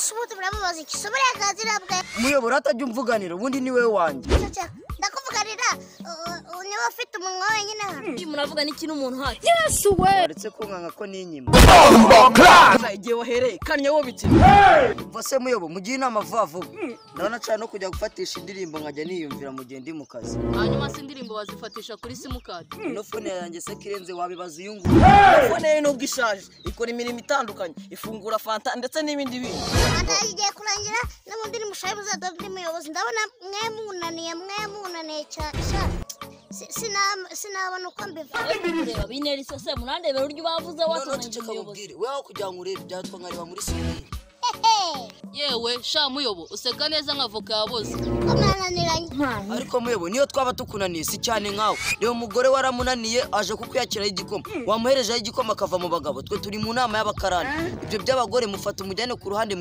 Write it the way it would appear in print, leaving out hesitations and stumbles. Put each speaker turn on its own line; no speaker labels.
subuti muramubaza iki sobora yakazira bwa
muyobora atajya umvuganira ubundi ni wewe wanjye
ndakuvuganira niwe ufite umunwa wenyine hano
muravuga n'iki n'umuntu hati
Yesu we aretse ko nkanga ko ninyima
igihe wahereye kanya wo biti
vase muyobo mugiye inama vuba ndabona cyane no kujya gufatisha indirimbo nkajya niyumvira mu gihe ndi mu kazi
hanyuma se indirimbo bazifatisha kuri simukadi
no fone yanjye se kirenze wabibaza iyungu
fone ye nubwo ishaje ikora imirimo itandukanye ifungura fanta ndetse n'ibindi bintu
igiye kurangira n'ubundi mushaye muzadoda ndi muyobozi ndabona mwemunaniye cyane sinabona uko mbivuga
binera isose munandebera uryo bavuze watonanye umuyobozi
wewe kugira ngo urebe byatwa nkareba muri sinari
yewe sha muyobo useka neza nk'avoka yaboze
mwananiranye
ariko muyobo niyo twaba tukunaniye si cyane nkawe rero umugore waramunaniye aje kukwiyakiraho igikoma wamuherejeho igikoma akava mu bagabo twe turi mu nama y'abakarani ibyo by'abagore mufata umujyane ku ruhande